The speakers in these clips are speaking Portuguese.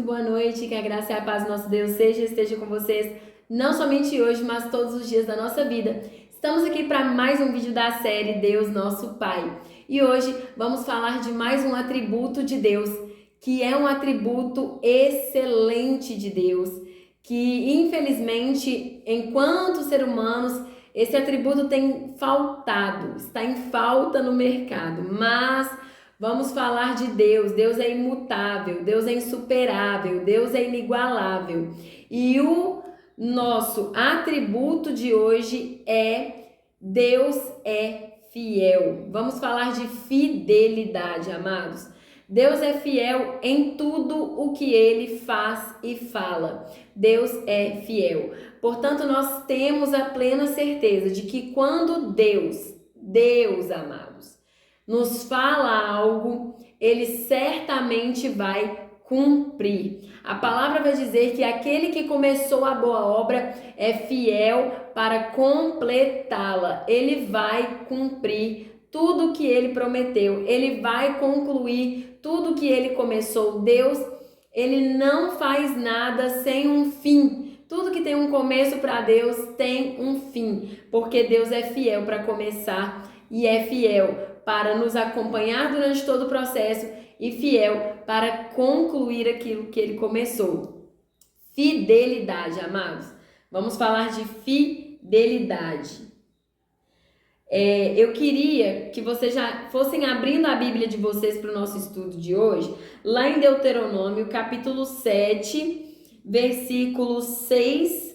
muito boa noite, que a graça e a paz do nosso Deus esteja com vocês, não somente hoje, mas todos os dias da nossa vida. Estamos aqui para mais um vídeo da série Deus Nosso Pai. E hoje vamos falar de mais um atributo de Deus, que é um atributo excelente de Deus, que infelizmente, enquanto ser humanos, esse atributo tem faltado, está em falta no mercado, mas vamos falar de Deus. Deus é imutável, Deus é insuperável, Deus é inigualável. E o nosso atributo de hoje é Deus é fiel. Vamos falar de fidelidade, amados. Deus é fiel em tudo o que Ele faz e fala. Deus é fiel. Portanto, nós temos a plena certeza de que quando Deus, amados, nos fala algo, Ele certamente vai cumprir. A palavra vai dizer que aquele que começou a boa obra é fiel para completá-la. Ele vai cumprir tudo que Ele prometeu. Ele vai concluir tudo que Ele começou. Deus, Ele não faz nada sem um fim. Tudo que tem um começo para Deus tem um fim, porque Deus é fiel para começar e é fiel para nos acompanhar durante todo o processo e fiel para concluir aquilo que Ele começou. Fidelidade, amados. Vamos falar de fidelidade. Eu queria que vocês já fossem abrindo a Bíblia de vocês para o nosso estudo de hoje, lá em Deuteronômio, capítulo 7, versículos 6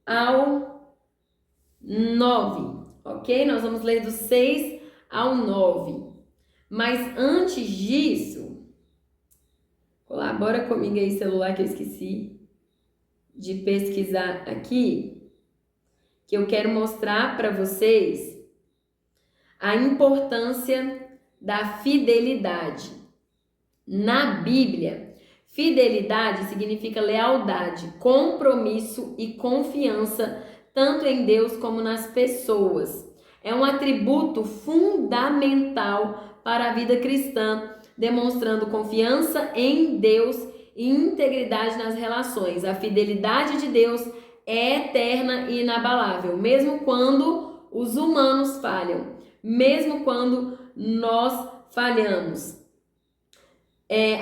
ao 9, ok? Nós vamos ler do 6 ao 9. Mas antes disso, colabora comigo aí, celular, que eu esqueci de pesquisar aqui, que eu quero mostrar para vocês a importância da fidelidade. Na Bíblia, fidelidade significa lealdade, compromisso e confiança, tanto em Deus como nas pessoas. É um atributo fundamental para a vida cristã, demonstrando confiança em Deus e integridade nas relações. A fidelidade de Deus é eterna e inabalável, mesmo quando os humanos falham, mesmo quando nós falhamos.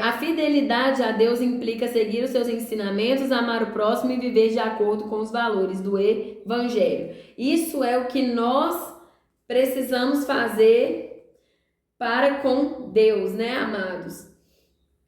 A fidelidade a Deus implica seguir os seus ensinamentos, amar o próximo e viver de acordo com os valores do Evangelho. Isso é o que nós precisamos fazer para com Deus, né, amados?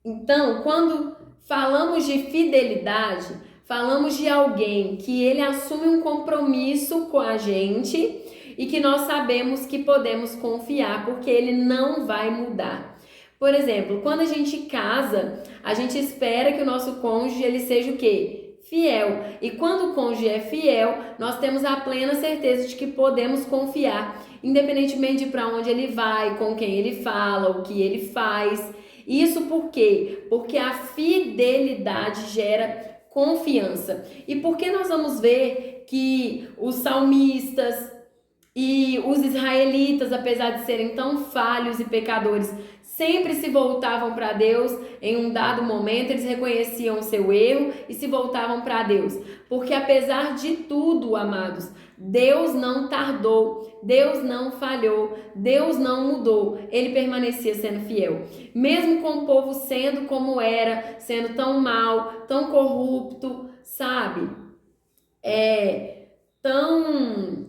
Então, quando falamos de fidelidade, falamos de alguém que ele assume um compromisso com a gente e que nós sabemos que podemos confiar, porque ele não vai mudar. Por exemplo, quando a gente casa, a gente espera que o nosso cônjuge ele seja o quê? Fiel. E quando o cônjuge é fiel, nós temos a plena certeza de que podemos confiar, independentemente de para onde ele vai, com quem ele fala, o que ele faz. Isso por quê? Porque a fidelidade gera confiança. E por que nós vamos ver que os salmistas e os israelitas, apesar de serem tão falhos e pecadores, sempre se voltavam para Deus em um dado momento, eles reconheciam o seu erro e se voltavam para Deus? Porque apesar de tudo, amados, Deus não tardou, Deus não falhou, Deus não mudou, Ele permanecia sendo fiel. Mesmo com o povo sendo como era, sendo tão mal, tão corrupto, sabe? Tão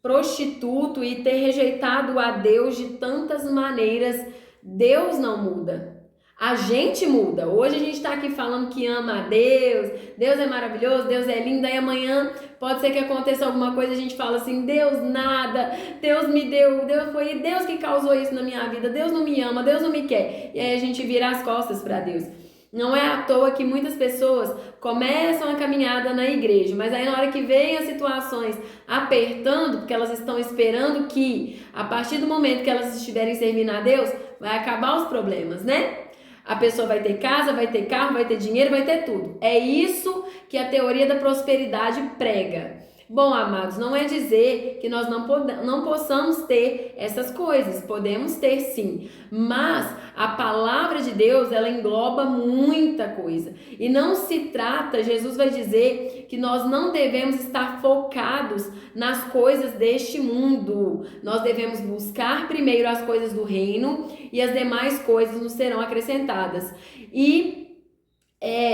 prostituto e ter rejeitado a Deus de tantas maneiras, Deus não muda. A gente muda. Hoje a gente está aqui falando que ama a Deus, Deus é maravilhoso, Deus é lindo, aí amanhã pode ser que aconteça alguma coisa e a gente fala assim, Deus nada, Deus me deu, foi Deus que causou isso na minha vida, Deus não me ama, Deus não me quer. E aí a gente vira as costas para Deus. Não é à toa que muitas pessoas começam a caminhada na igreja, mas aí na hora que vem as situações apertando, porque elas estão esperando que, a partir do momento que elas estiverem servindo a Deus, vai acabar os problemas, né? A pessoa vai ter casa, vai ter carro, vai ter dinheiro, vai ter tudo. É isso que a teoria da prosperidade prega. Bom, amados, não é dizer que nós não possamos ter essas coisas, podemos ter sim, mas a palavra de Deus, ela engloba muita coisa, e não se trata, Jesus vai dizer que nós não devemos estar focados nas coisas deste mundo, nós devemos buscar primeiro as coisas do reino e as demais coisas nos serão acrescentadas.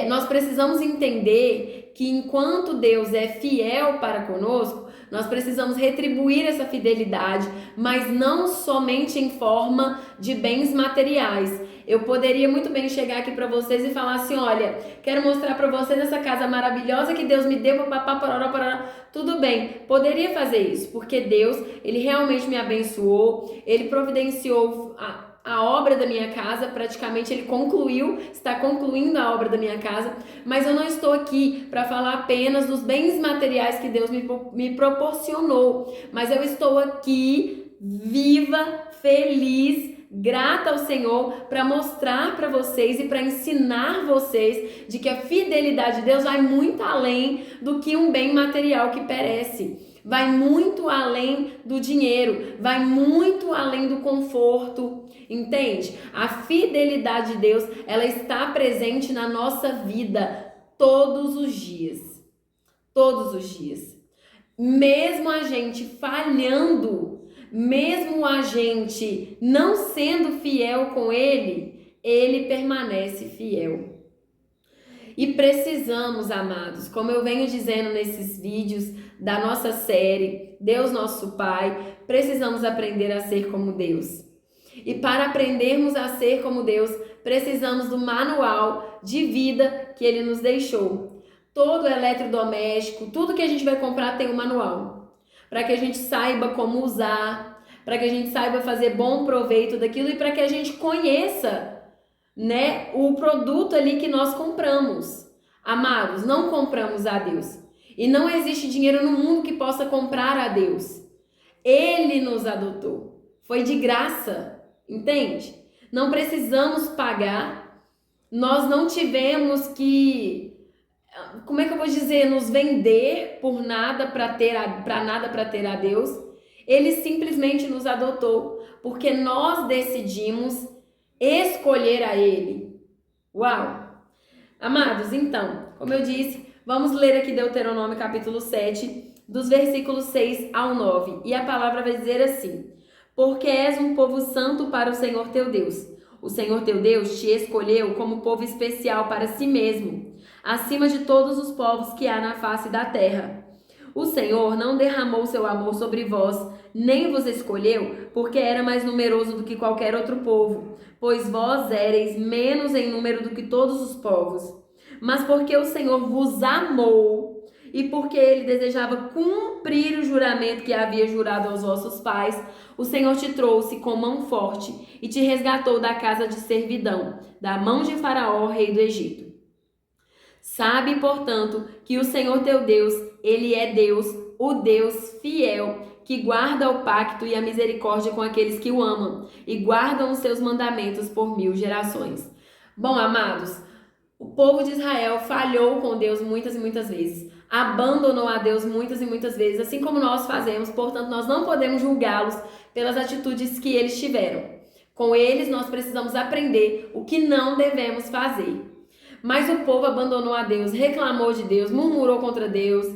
Nós precisamos entender que enquanto Deus é fiel para conosco, nós precisamos retribuir essa fidelidade, mas não somente em forma de bens materiais. Eu poderia muito bem chegar aqui para vocês e falar assim, olha, quero mostrar para vocês essa casa maravilhosa que Deus me deu, papapá. Tudo bem, poderia fazer isso, porque Deus, Ele realmente me abençoou, Ele providenciou a obra da minha casa, praticamente ele está concluindo a obra da minha casa, mas eu não estou aqui para falar apenas dos bens materiais que Deus me proporcionou, mas eu estou aqui viva, feliz, grata ao Senhor para mostrar para vocês e para ensinar vocês de que a fidelidade de Deus vai muito além do que um bem material que perece. Vai muito além do dinheiro, vai muito além do conforto, entende? A fidelidade de Deus, ela está presente na nossa vida todos os dias. Todos os dias. Mesmo a gente falhando, mesmo a gente não sendo fiel com Ele, Ele permanece fiel. E precisamos, amados, como eu venho dizendo nesses vídeos da nossa série, Deus Nosso Pai, precisamos aprender a ser como Deus. E para aprendermos a ser como Deus, precisamos do manual de vida que Ele nos deixou. Todo eletrodoméstico, tudo que a gente vai comprar tem um manual. Para que a gente saiba como usar, para que a gente saiba fazer bom proveito daquilo e para que a gente conheça, né, o produto ali que nós compramos. Amados, não compramos a Deus. E não existe dinheiro no mundo que possa comprar a Deus. Ele nos adotou. Foi de graça, entende? Não precisamos pagar. Nós não tivemos que, como é que eu vou dizer, nos vender por nada para ter a Deus. Ele simplesmente nos adotou, porque nós decidimos escolher a Ele. Uau! Amados, então, como eu disse, vamos ler aqui Deuteronômio capítulo 7, dos versículos 6 ao 9. E a palavra vai dizer assim: porque és um povo santo para o Senhor teu Deus. O Senhor teu Deus te escolheu como povo especial para si mesmo, acima de todos os povos que há na face da terra. O Senhor não derramou seu amor sobre vós, nem vos escolheu, porque era mais numeroso do que qualquer outro povo, pois vós éreis menos em número do que todos os povos. Mas porque o Senhor vos amou, e porque Ele desejava cumprir o juramento que havia jurado aos vossos pais, o Senhor te trouxe com mão forte e te resgatou da casa de servidão, da mão de Faraó, rei do Egito. Sabe, portanto, que o Senhor teu Deus, Ele é Deus, o Deus fiel, que guarda o pacto e a misericórdia com aqueles que o amam e guardam os seus mandamentos por 1000 gerações. Bom, amados, o povo de Israel falhou com Deus muitas e muitas vezes, abandonou a Deus muitas e muitas vezes, assim como nós fazemos, portanto, nós não podemos julgá-los pelas atitudes que eles tiveram. Com eles, nós precisamos aprender o que não devemos fazer. Mas o povo abandonou a Deus, reclamou de Deus, murmurou contra Deus,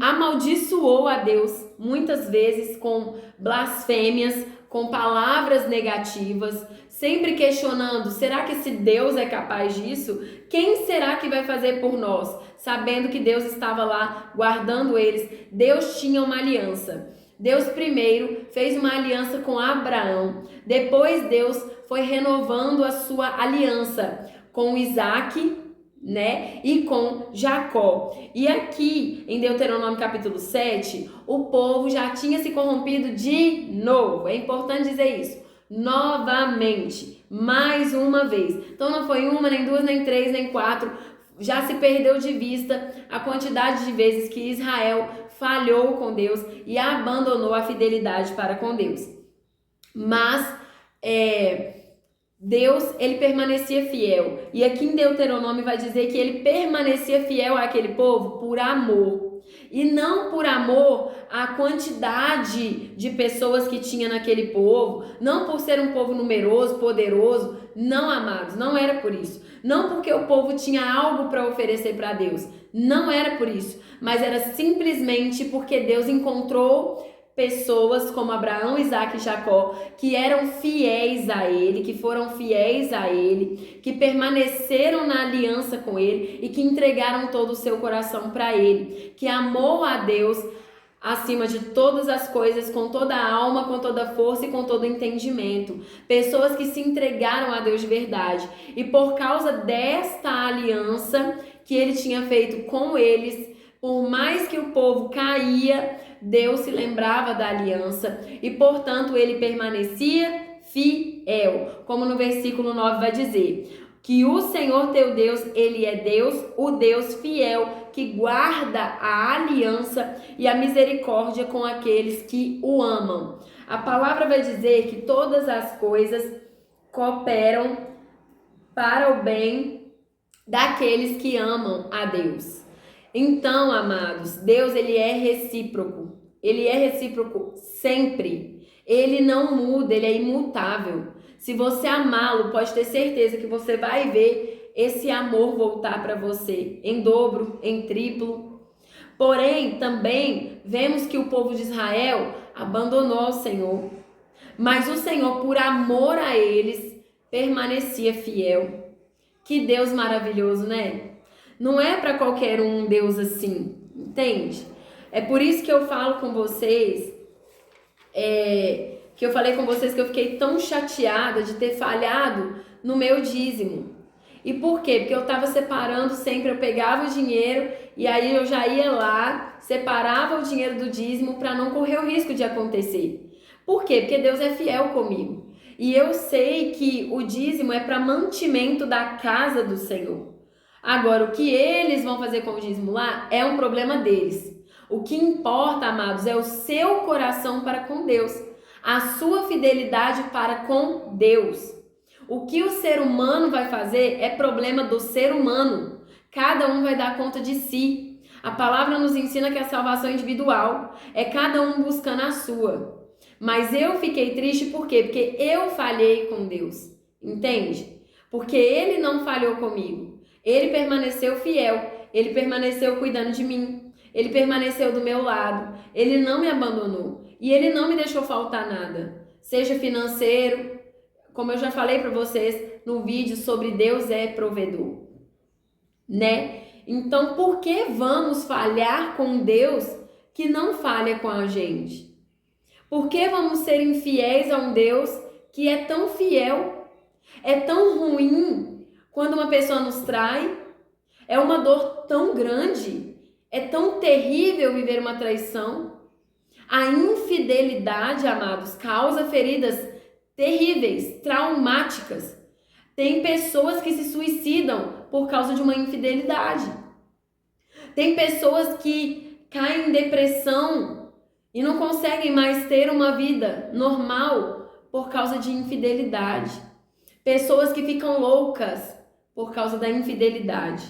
amaldiçoou a Deus, muitas vezes com blasfêmias, com palavras negativas, sempre questionando, será que esse Deus é capaz disso? Quem será que vai fazer por nós? Sabendo que Deus estava lá guardando eles, Deus tinha uma aliança. Deus primeiro fez uma aliança com Abraão, depois Deus foi renovando a sua aliança com Isaac, né, e com Jacó. E aqui em Deuteronômio capítulo 7, o povo já tinha se corrompido de novo. É importante dizer isso. Novamente, mais uma vez. Então não foi uma, nem duas, nem três, nem quatro. Já se perdeu de vista a quantidade de vezes que Israel falhou com Deus e abandonou a fidelidade para com Deus. Mas Deus, ele permanecia fiel. E aqui em Deuteronômio vai dizer que ele permanecia fiel àquele povo por amor. E não por amor à quantidade de pessoas que tinha naquele povo, não por ser um povo numeroso, poderoso, não, amados, não era por isso. Não porque o povo tinha algo para oferecer para Deus, não era por isso, mas era simplesmente porque Deus encontrou pessoas como Abraão, Isaac e Jacó, que eram fiéis a ele, que foram fiéis a ele, que permaneceram na aliança com ele e que entregaram todo o seu coração para ele, que amou a Deus acima de todas as coisas, com toda a alma, com toda a força e com todo o entendimento. Pessoas que se entregaram a Deus de verdade. E por causa desta aliança que ele tinha feito com eles, por mais que o povo caía, Deus se lembrava da aliança e, portanto, ele permanecia fiel. Como no versículo 9 vai dizer, que o Senhor teu Deus, ele é Deus, o Deus fiel, que guarda a aliança e a misericórdia com aqueles que o amam. A palavra vai dizer que todas as coisas cooperam para o bem daqueles que amam a Deus. Então, amados, Deus ele é recíproco. Ele é recíproco sempre. Ele não muda, ele é imutável. Se você amá-lo, pode ter certeza que você vai ver esse amor voltar para você em dobro, em triplo. Porém, também vemos que o povo de Israel abandonou o Senhor. Mas o Senhor, por amor a eles, permanecia fiel. Que Deus maravilhoso, né? Não é para qualquer um Deus assim, entende? É por isso que eu falo com vocês, que eu falei com vocês que eu fiquei tão chateada de ter falhado no meu dízimo. E por quê? Porque eu estava separando sempre, eu pegava o dinheiro e aí eu já ia lá, separava o dinheiro do dízimo para não correr o risco de acontecer. Por quê? Porque Deus é fiel comigo. E eu sei que o dízimo é para mantimento da casa do Senhor. Agora, o que eles vão fazer com o dízimo lá é um problema deles. O que importa, amados, é o seu coração para com Deus, a sua fidelidade para com Deus. O que o ser humano vai fazer é problema do ser humano. Cada um vai dar conta de si. A palavra nos ensina que a salvação é individual, é cada um buscando a sua. Mas eu fiquei triste por quê? Porque eu falhei com Deus, entende? Porque Ele não falhou comigo. Ele permaneceu fiel, ele permaneceu cuidando de mim, ele permaneceu do meu lado, ele não me abandonou e ele não me deixou faltar nada, seja financeiro, como eu já falei para vocês no vídeo sobre Deus é provedor, né? Então, por que vamos falhar com Deus que não falha com a gente? Por que vamos ser infiéis a um Deus que é tão fiel? É tão ruim quando uma pessoa nos trai, é uma dor tão grande, é tão terrível viver uma traição. A infidelidade, amados, causa feridas terríveis, traumáticas. Tem pessoas que se suicidam por causa de uma infidelidade. Tem pessoas que caem em depressão e não conseguem mais ter uma vida normal por causa de infidelidade. Pessoas que ficam loucas por causa da infidelidade.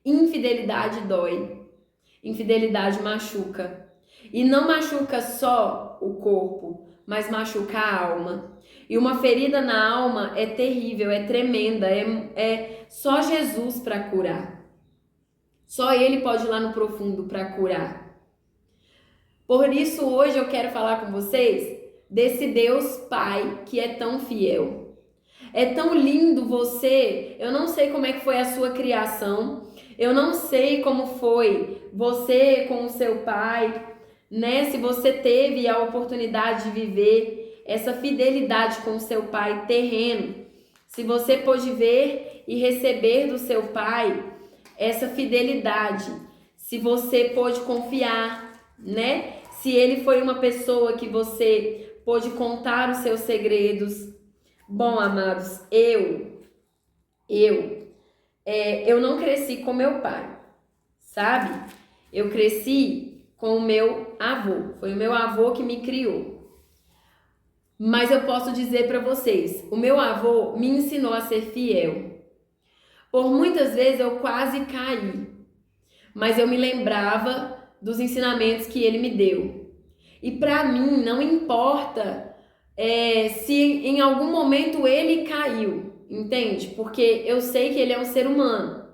Infidelidade dói. Infidelidade machuca. E não machuca só o corpo, mas machuca a alma. E uma ferida na alma é terrível, é tremenda, é só Jesus para curar. Só Ele pode ir lá no profundo para curar. Por isso, hoje eu quero falar com vocês desse Deus Pai que é tão fiel. É tão lindo você, eu não sei como é que foi a sua criação, eu não sei como foi você com o seu pai, né? Se você teve a oportunidade de viver essa fidelidade com o seu pai terreno, se você pôde ver e receber do seu pai essa fidelidade, se você pôde confiar, né? Se ele foi uma pessoa que você pôde contar os seus segredos. Bom, amados, eu não cresci com meu pai, sabe? Eu cresci com o meu avô. Foi o meu avô que me criou. Mas eu posso dizer para vocês, o meu avô me ensinou a ser fiel. Por muitas vezes eu quase caí, mas eu me lembrava dos ensinamentos que ele me deu. E para mim não importa se em algum momento ele caiu, entende? Porque eu sei que ele é um ser humano.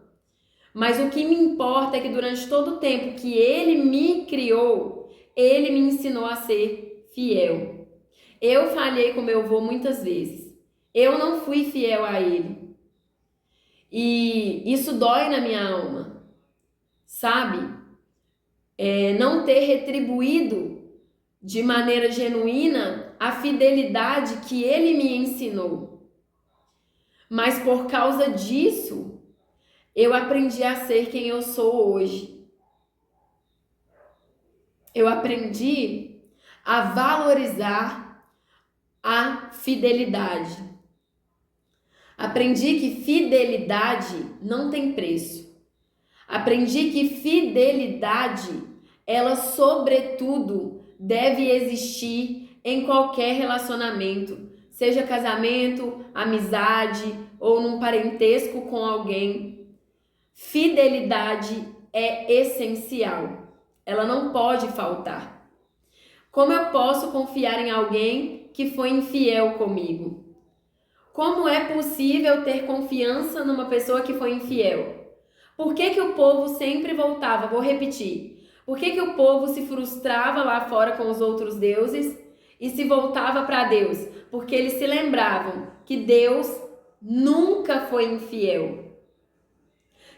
Mas o que me importa é que durante todo o tempo que ele me criou, ele me ensinou a ser fiel. Eu falhei com meu avô muitas vezes. Eu não fui fiel a ele. E isso dói na minha alma, sabe? Não ter retribuído de maneira genuína a fidelidade que ele me ensinou. Mas por causa disso, eu aprendi a ser quem eu sou hoje. Eu aprendi a valorizar a fidelidade. Aprendi que fidelidade não tem preço. Aprendi que fidelidade, ela sobretudo deve existir em qualquer relacionamento, seja casamento, amizade ou num parentesco com alguém. Fidelidade é essencial. Ela não pode faltar. Como eu posso confiar em alguém que foi infiel comigo? Como é possível ter confiança numa pessoa que foi infiel? Por que o povo sempre voltava? Vou repetir. Por que o povo se frustrava lá fora com os outros deuses e se voltava para Deus? Porque eles se lembravam que Deus nunca foi infiel.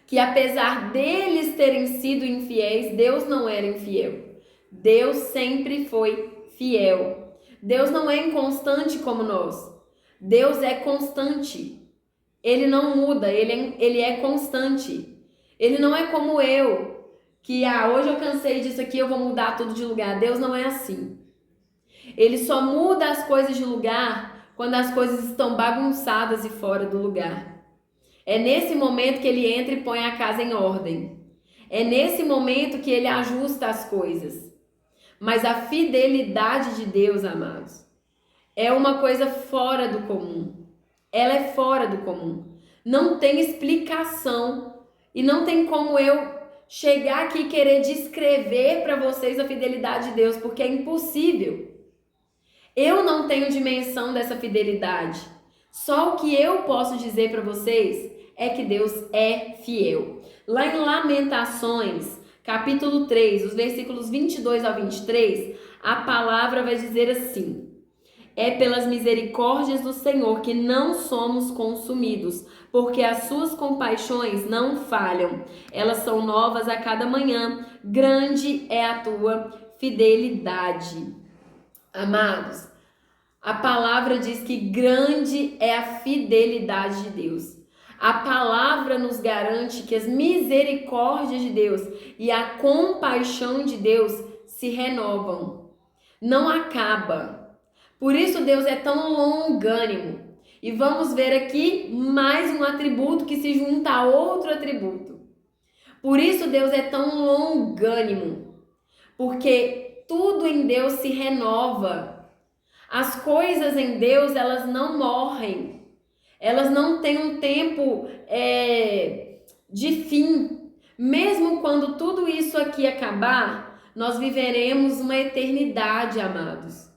Que apesar deles terem sido infiéis, Deus não era infiel. Deus sempre foi fiel. Deus não é inconstante como nós. Deus é constante. Ele não muda, ele é constante. Ele não é como eu, que hoje eu cansei disso aqui, eu vou mudar tudo de lugar. Deus não é assim. Ele só muda as coisas de lugar quando as coisas estão bagunçadas e fora do lugar. É nesse momento que ele entra e põe a casa em ordem. É nesse momento que ele ajusta as coisas. Mas a fidelidade de Deus, amados, é uma coisa fora do comum. Ela é fora do comum. Não tem explicação e não tem como eu chegar aqui e querer descrever para vocês a fidelidade de Deus, porque é impossível. Eu não tenho dimensão dessa fidelidade. Só o que eu posso dizer para vocês é que Deus é fiel. Lá em Lamentações, capítulo 3, os versículos 22 ao 23, a palavra vai dizer assim: é pelas misericórdias do Senhor que não somos consumidos, porque as suas compaixões não falham. Elas são novas a cada manhã. Grande é a tua fidelidade. Amados, a palavra diz que grande é a fidelidade de Deus. A palavra nos garante que as misericórdias de Deus e a compaixão de Deus se renovam. Não acaba. Por isso Deus é tão longânimo. E vamos ver aqui mais um atributo que se junta a outro atributo. Por isso Deus é tão longânimo. Porque tudo em Deus se renova. As coisas em Deus, elas não morrem. Elas não têm um tempo de fim. Mesmo quando tudo isso aqui acabar, nós viveremos uma eternidade, amados.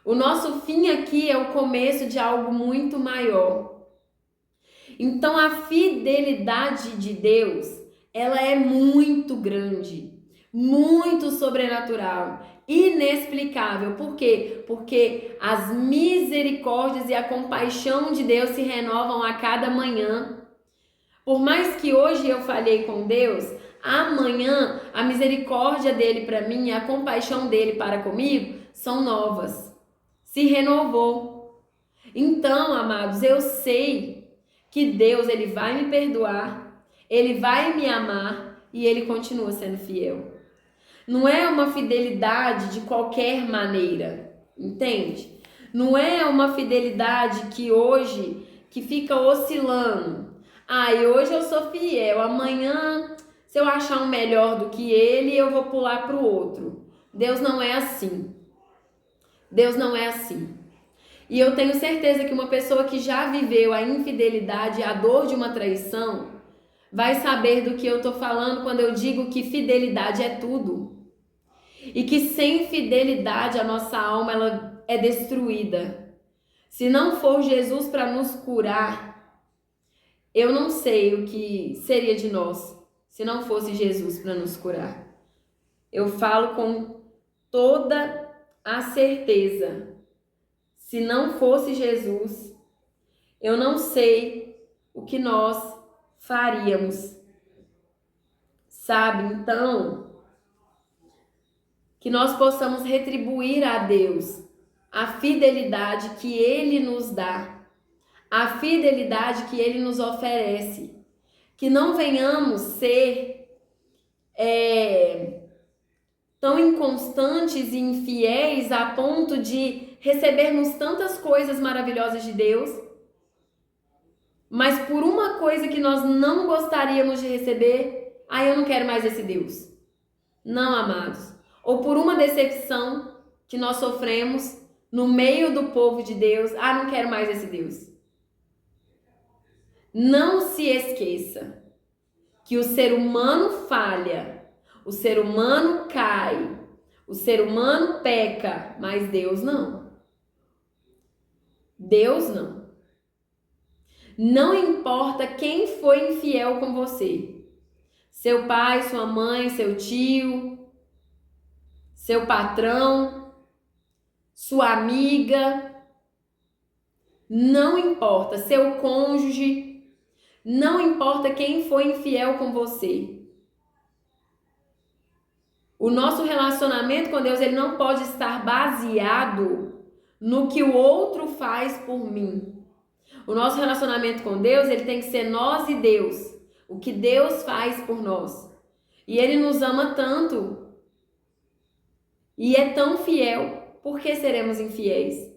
O nosso fim aqui é o começo de algo muito maior. Então a fidelidade de Deus, ela é muito grande, muito sobrenatural, inexplicável. Por quê? Porque as misericórdias e a compaixão de Deus se renovam a cada manhã. Por mais que hoje eu falhei com Deus, amanhã a misericórdia dele para mim e a compaixão dele para comigo são novas. Se renovou. Então, amados, eu sei que Deus, ele vai me perdoar, ele vai me amar e ele continua sendo fiel. Não é uma fidelidade de qualquer maneira, entende? Não é uma fidelidade que hoje, que fica oscilando. E hoje eu sou fiel, amanhã, se eu achar um melhor do que ele, eu vou pular para o outro. Deus não é assim. Deus não é assim. E eu tenho certeza que uma pessoa que já viveu a infidelidade, a dor de uma traição, vai saber do que eu estou falando quando eu digo que fidelidade é tudo. E que sem fidelidade a nossa alma ela é destruída. Se não for Jesus para nos curar, eu não sei o que seria de nós se não fosse Jesus para nos curar. Eu falo com toda a certeza. Se não fosse Jesus, eu não sei o que nós faríamos. Sabe? Então, que nós possamos retribuir a Deus a fidelidade que Ele nos dá, a fidelidade que Ele nos oferece. Que não venhamos ser tão inconstantes e infiéis a ponto de recebermos tantas coisas maravilhosas de Deus, mas por uma coisa que nós não gostaríamos de receber, eu não quero mais esse Deus. Não, amados. Ou por uma decepção que nós sofremos no meio do povo de Deus, não quero mais esse Deus. Não se esqueça que o ser humano falha, o ser humano cai, o ser humano peca, mas Deus não. Deus não. Não importa quem foi infiel com você. Seu pai, sua mãe, seu tio, seu patrão, sua amiga, não importa, seu cônjuge, não importa quem foi infiel com você. O nosso relacionamento com Deus, ele não pode estar baseado no que o outro faz por mim. O nosso relacionamento com Deus, ele tem que ser nós e Deus. O que Deus faz por nós. E Ele nos ama tanto. E é tão fiel. Por que seremos infiéis?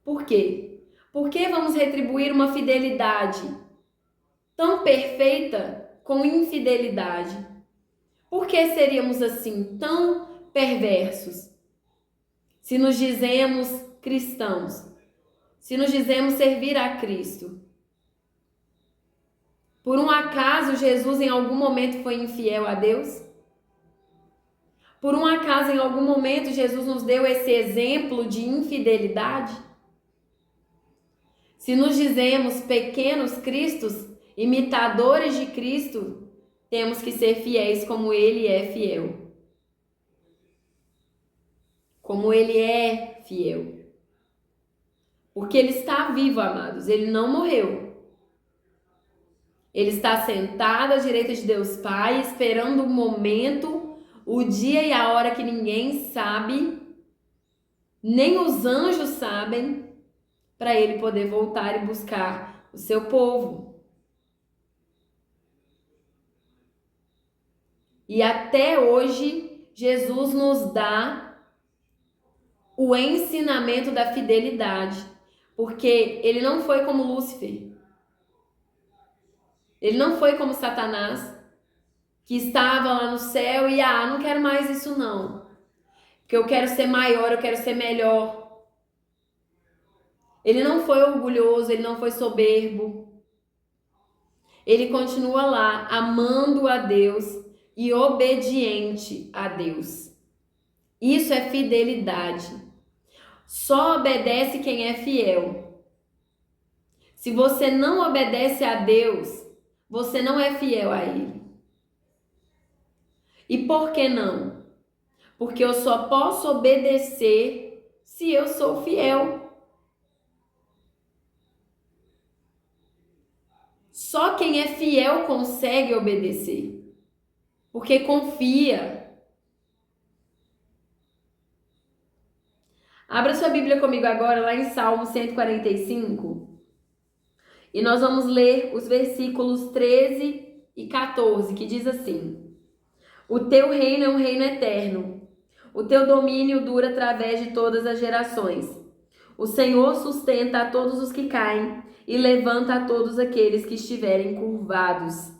Por quê? Por que vamos retribuir uma fidelidade tão perfeita com infidelidade? Por que seríamos assim, tão perversos? Se nos dizemos cristãos, se nos dizemos servir a Cristo. Por um acaso Jesus em algum momento foi infiel a Deus? Por um acaso em algum momento Jesus nos deu esse exemplo de infidelidade? Se nos dizemos pequenos cristos, imitadores de Cristo, temos que ser fiéis como Ele é fiel. Como Ele é fiel. Porque Ele está vivo, amados. Ele não morreu. Ele está sentado à direita de Deus Pai, esperando o momento, o dia e a hora que ninguém sabe, nem os anjos sabem, para Ele poder voltar e buscar o seu povo. E até hoje, Jesus nos dá o ensinamento da fidelidade, porque Ele não foi como Lúcifer. Ele não foi como Satanás, que estava lá no céu e, não quero mais isso não. Porque eu quero ser maior, eu quero ser melhor. Ele não foi orgulhoso, ele não foi soberbo. Ele continua lá, amando a Deus e obediente a Deus. Isso é fidelidade. Só obedece quem é fiel. Se você não obedece a Deus, você não é fiel a Ele. E por que não? Porque eu só posso obedecer se eu sou fiel. Só quem é fiel consegue obedecer. Porque confia. Abra sua Bíblia comigo agora lá em Salmo 145. E nós vamos ler os versículos 13 e 14, que diz assim: O teu reino é um reino eterno. O teu domínio dura através de todas as gerações. O Senhor sustenta a todos os que caem e levanta a todos aqueles que estiverem curvados.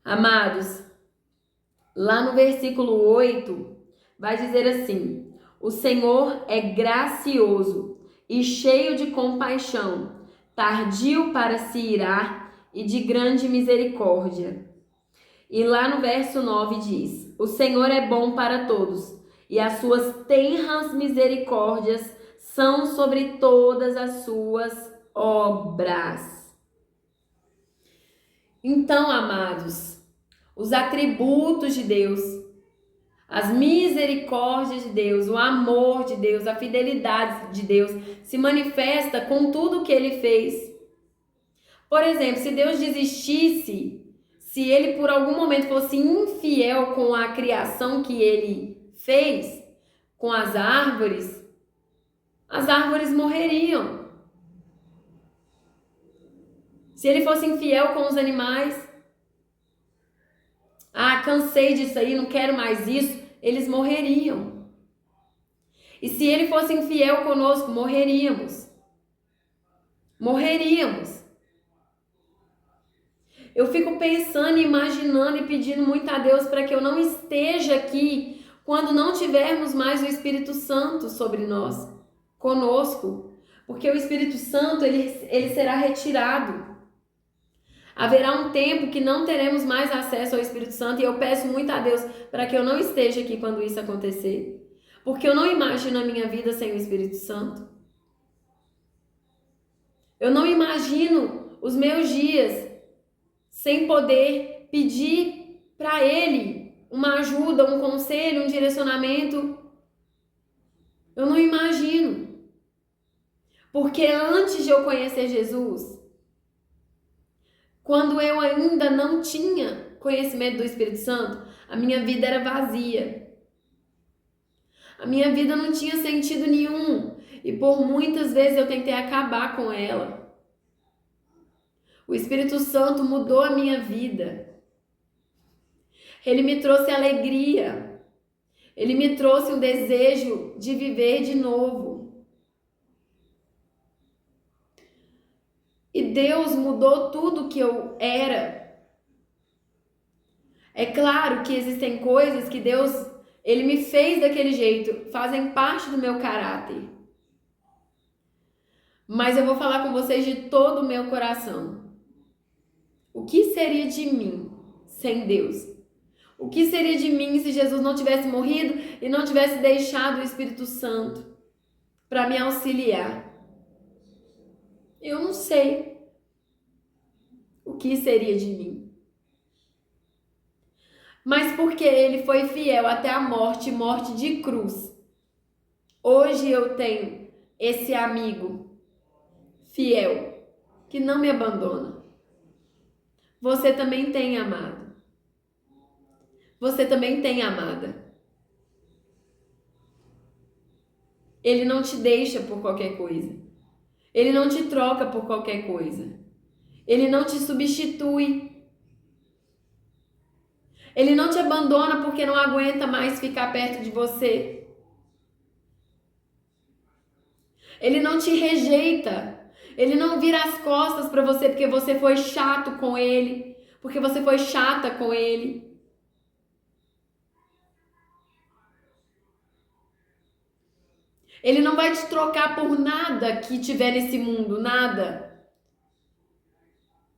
Amados, lá no versículo 8, vai dizer assim: O Senhor é gracioso e cheio de compaixão, tardio para se irar e de grande misericórdia. E lá no verso 9 diz: o Senhor é bom para todos, e as suas tenras misericórdias são sobre todas as suas obras. Então, amados, os atributos de Deus, as misericórdias de Deus, o amor de Deus, a fidelidade de Deus se manifesta com tudo que Ele fez. Por exemplo, se Deus desistisse, se Ele por algum momento fosse infiel com a criação que Ele fez, com as árvores morreriam. Se Ele fosse infiel com os animais, cansei disso aí, não quero mais isso, eles morreriam. E se Ele fosse infiel conosco, morreríamos. Morreríamos. Eu fico pensando, imaginando e pedindo muito a Deus para que eu não esteja aqui quando não tivermos mais o Espírito Santo sobre nós, conosco. Porque o Espírito Santo, ele será retirado. Haverá um tempo que não teremos mais acesso ao Espírito Santo e eu peço muito a Deus para que eu não esteja aqui quando isso acontecer. Porque eu não imagino a minha vida sem o Espírito Santo. Eu não imagino os meus dias sem poder pedir para Ele uma ajuda, um conselho, um direcionamento. Eu não imagino. Porque antes de eu conhecer Jesus, quando eu ainda não tinha conhecimento do Espírito Santo, a minha vida era vazia. A minha vida não tinha sentido nenhum. E por muitas vezes eu tentei acabar com ela. O Espírito Santo mudou a minha vida. Ele me trouxe alegria. Ele me trouxe um desejo de viver de novo. E Deus mudou tudo que eu era. É claro que existem coisas que Deus, Ele me fez daquele jeito, fazem parte do meu caráter. Mas eu vou falar com vocês de todo o meu coração. O que seria de mim sem Deus? O que seria de mim se Jesus não tivesse morrido e não tivesse deixado o Espírito Santo para me auxiliar? Eu não sei o que seria de mim. Mas porque Ele foi fiel até a morte, morte de cruz, hoje eu tenho esse amigo fiel que não me abandona. Você também tem, amado. Você também tem, amada. Ele não te deixa por qualquer coisa. Ele não te troca por qualquer coisa. Ele não te substitui. Ele não te abandona porque não aguenta mais ficar perto de você. Ele não te rejeita. Ele não vira as costas para você porque você foi chato com ele, porque você foi chata com ele. Ele não vai te trocar por nada que tiver nesse mundo, nada.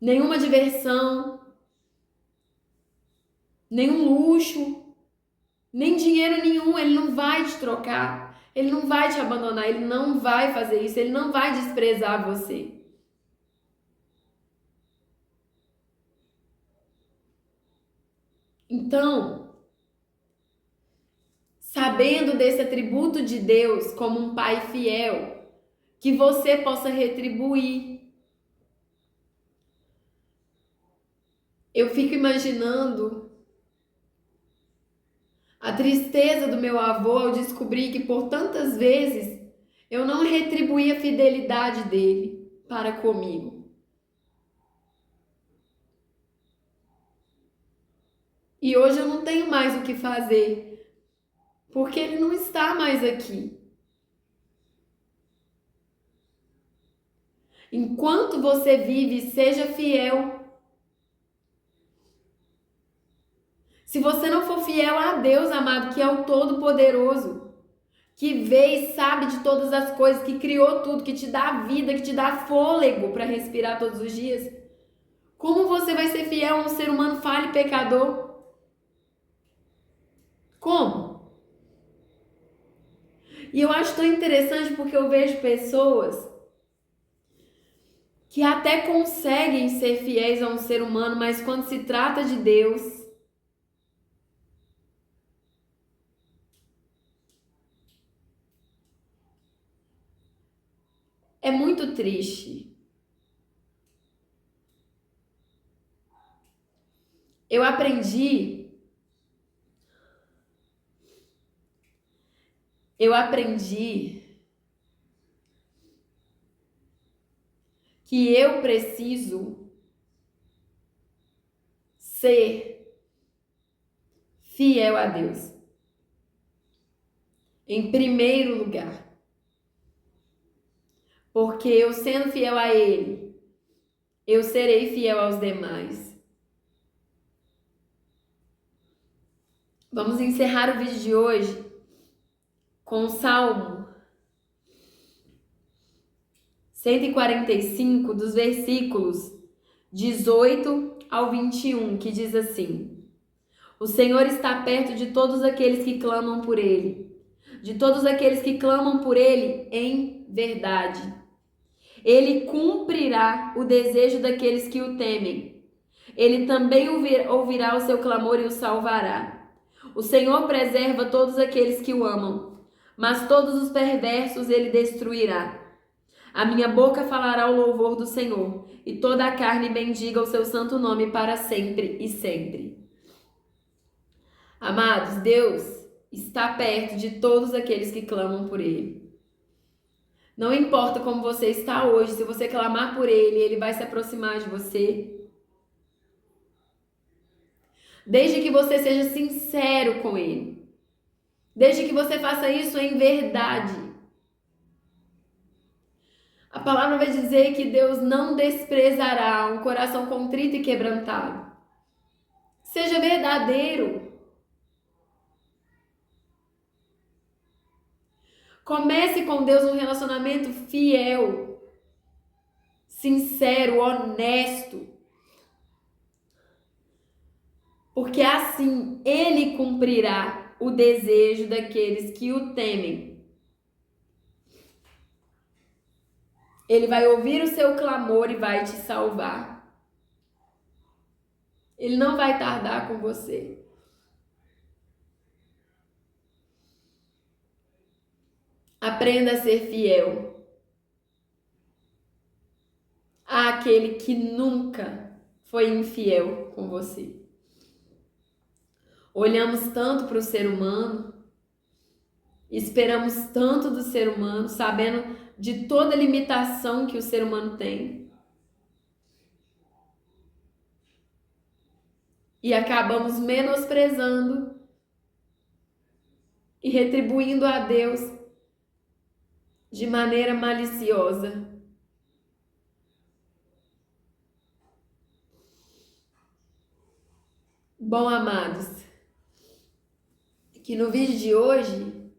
Nenhuma diversão, nenhum luxo, nem dinheiro nenhum. Ele não vai te trocar. Ele não vai te abandonar, Ele não vai fazer isso, Ele não vai desprezar você. Então, sabendo desse atributo de Deus como um pai fiel, que você possa retribuir. Eu fico imaginando a tristeza do meu avô ao descobrir que por tantas vezes eu não retribuí a fidelidade dele para comigo. E hoje eu não tenho mais o que fazer, porque ele não está mais aqui. Enquanto você vive, seja fiel. Se você não for fiel a Deus, amado, que é o Todo-Poderoso, que vê e sabe de todas as coisas, que criou tudo, que te dá vida, que te dá fôlego para respirar todos os dias, como você vai ser fiel a um ser humano falho e pecador? Como? E eu acho tão interessante porque eu vejo pessoas que até conseguem ser fiéis a um ser humano, mas quando se trata de Deus, é muito triste. Eu aprendi que eu preciso ser fiel a Deus. Em primeiro lugar. Porque eu sendo fiel a Ele, eu serei fiel aos demais. Vamos encerrar o vídeo de hoje com o Salmo 145, dos versículos 18 ao 21, que diz assim: O Senhor está perto de todos aqueles que clamam por Ele, de todos aqueles que clamam por Ele em verdade. Ele cumprirá o desejo daqueles que o temem. Ele também ouvirá o seu clamor e o salvará. O Senhor preserva todos aqueles que o amam, mas todos os perversos ele destruirá. A minha boca falará o louvor do Senhor, e toda a carne bendiga o seu santo nome para sempre e sempre. Amados, Deus está perto de todos aqueles que clamam por Ele. Não importa como você está hoje, se você clamar por Ele, Ele vai se aproximar de você. Desde que você seja sincero com Ele. Desde que você faça isso em verdade. A palavra vai dizer que Deus não desprezará um coração contrito e quebrantado. Seja verdadeiro. Comece com Deus um relacionamento fiel, sincero, honesto. Porque assim Ele cumprirá o desejo daqueles que o temem. Ele vai ouvir o seu clamor e vai te salvar. Ele não vai tardar com você. Aprenda a ser fiel àquele que nunca foi infiel com você. Olhamos tanto para o ser humano, esperamos tanto do ser humano, sabendo de toda a limitação que o ser humano tem. E acabamos menosprezando e retribuindo a Deus de maneira maliciosa. Bom, amados, que no vídeo de hoje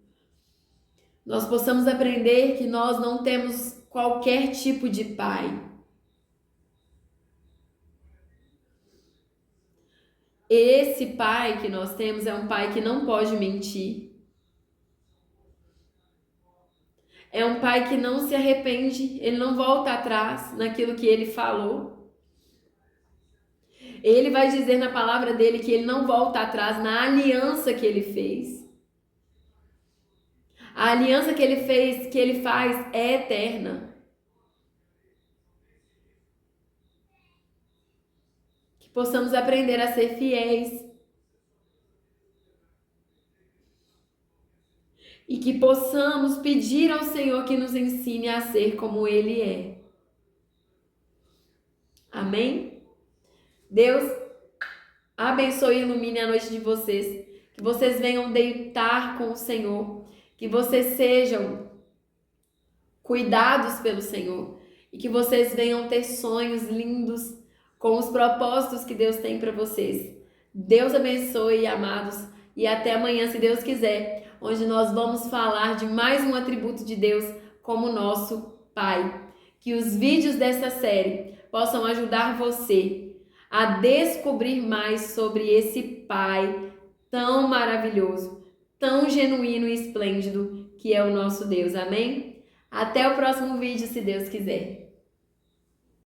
nós possamos aprender que nós não temos qualquer tipo de pai. Esse pai que nós temos é um pai que não pode mentir. É um pai que não se arrepende, ele não volta atrás naquilo que ele falou. Ele vai dizer na palavra dele que ele não volta atrás na aliança que ele fez. A aliança que ele fez, que ele faz, é eterna. Que possamos aprender a ser fiéis. E que possamos pedir ao Senhor que nos ensine a ser como Ele é. Amém? Deus abençoe e ilumine a noite de vocês. Que vocês venham deitar com o Senhor. Que vocês sejam cuidados pelo Senhor. E que vocês venham ter sonhos lindos com os propósitos que Deus tem para vocês. Deus abençoe, amados. E até amanhã, se Deus quiser. onde nós vamos falar de mais um atributo de Deus como nosso Pai. Que os vídeos dessa série possam ajudar você a descobrir mais sobre esse Pai tão maravilhoso, tão genuíno e esplêndido que é o nosso Deus. Amém? Até o próximo vídeo, se Deus quiser.